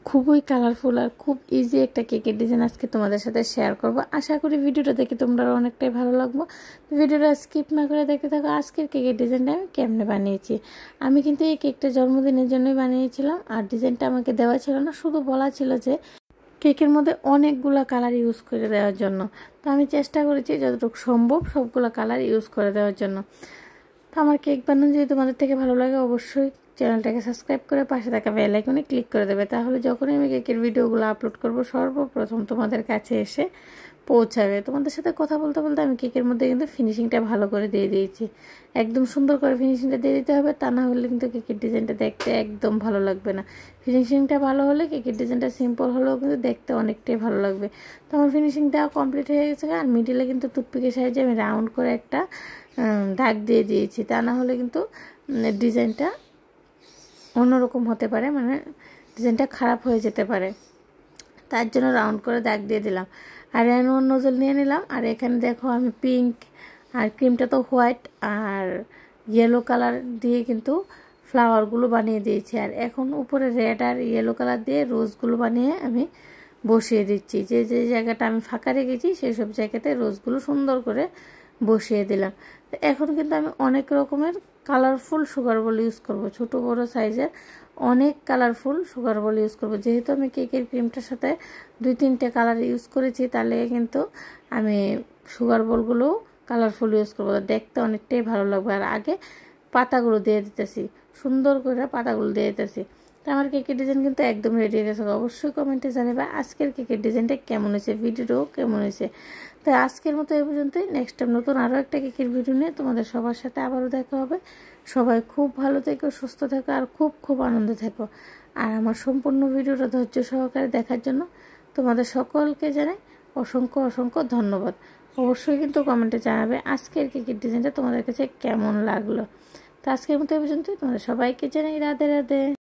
খুবই কালারফুল আর খুব ইজি একটা কেকের ডিজাইন আজকে তোমাদের সাথে শেয়ার করব। আশা করি ভিডিওটা দেখে তোমরা অনেকটাই ভালো লাগবে। ভিডিওটা স্কিপ না করে দেখতে থাকো। আজকের কেকের ডিজাইনটা আমি কেমনে বানিয়েছি। আমি কিন্তু এই কেকটা জন্মদিনের জন্যই বানিয়েছিলাম, আর ডিজাইনটা আমাকে দেওয়া ছিল না, শুধু বলা ছিল যে কেকের মধ্যে অনেকগুলো কালার ইউজ করে দেওয়ার জন্য। তো আমি চেষ্টা করেছি যতটুকু সম্ভব সবগুলো কালার ইউজ করে দেওয়ার জন্য। তো আমার কেক বানানো যদি তোমাদের থেকে ভালো লাগে অবশ্যই চ্যানেলটাকে সাবস্ক্রাইব করে পাশে থাকা বেল আইকনে ক্লিক করে দেবে, তাহলে যখনই আমি কেকের ভিডিওগুলো আপলোড করব সর্বপ্রথম তোমাদের কাছে এসে পৌঁছাবে। তোমাদের সাথে কথা বলতে বলতে আমি কেকের মধ্যে কিন্তু ফিনিশিংটা ভালো করে দিয়ে দিয়েছি। একদম সুন্দর করে ফিনিশিংটা দিয়ে দিতে হবে, তা না হলে কিন্তু কেকের ডিজাইনটা দেখতে একদম ভালো লাগবে না। ফিনিশিংটা ভালো হলে কেকের ডিজাইনটা সিম্পল হলেও কিন্তু দেখতে অনেকটাই ভালো লাগবে। তো আমার ফিনিশিং দেওয়া কমপ্লিট হয়ে গেছে, আর মিডিলে কিন্তু টুথপিকের সাহায্যে আমি রাউন্ড করে একটা দাগ দিয়ে দিয়েছি, তা না হলে কিন্তু ডিজাইনটা অন্যরকম হতে পারে, মানে ডিজাইনটা খারাপ হয়ে যেতে পারে। তার জন্য রাউন্ড করে দাগ দিয়ে দিলাম। আর অ্যানুয়াল নোজেল নিয়ে নিলাম, আর এখানে দেখো আমি পিঙ্ক আর ক্রিমটা তো হোয়াইট আর ইয়েলো কালার দিয়ে কিন্তু ফ্লাওয়ারগুলো বানিয়ে দিয়েছি। আর এখন উপরে রেড আর ইয়েলো কালার দিয়ে রোজগুলো বানিয়ে আমি বসিয়ে দিচ্ছি। যে যে জায়গাটা আমি ফাঁকা রেখেছি সেই সব জায়গাতে রোজগুলো সুন্দর করে বসিয়ে দিলাম। এখন কিন্তু আমি অনেক রকমের কালারফুল সুগার বল ইউজ করব, ছোট বড় সাইজের অনেক কালারফুল সুগার বল ইউজ করব। যেহেতু আমি কেকের ক্রিমটার সাথে 2-3টে কালার ইউজ করেছি, তাহলে কিন্তু আমি সুগার বলগুলো কালারফুল ইউজ করবো, দেখতে অনেকটাই ভালো লাগবে। আর আগে পাতাগুলো দিয়ে দিতেছি, সুন্দর করে পাতাগুলো দিয়ে দিতেছি। তো আমার কেকের ডিজাইন কিন্তু একদম রেডি হয়ে গেছে। অবশ্যই কমেন্টে জানাবে আজকের কেকের ডিজাইনটা কেমন হয়েছে, ভিডিওটাও কেমন হয়েছে। তাই আজকের মতো এই পর্যন্তই। নেক্সট টাইম নতুন আরও একটা কেকের ভিডিও নিয়ে তোমাদের সবার সাথে আবারও দেখা হবে। সবাই খুব ভালো থেকো, সুস্থ থেকো, আর খুব খুব আনন্দে থেকো। আর আমার সম্পূর্ণ ভিডিওটা ধৈর্য সহকারে দেখার জন্য তোমাদের সকলকে জানাই অসংখ্য অসংখ্য ধন্যবাদ। অবশ্যই কিন্তু কমেন্টে জানাবে আজকের কেকের ডিজাইনটা তোমাদের কাছে কেমন লাগলো। তো আজকের মতো এই পর্যন্তই। তোমাদের সবাইকে জানাই রাধে রাধে।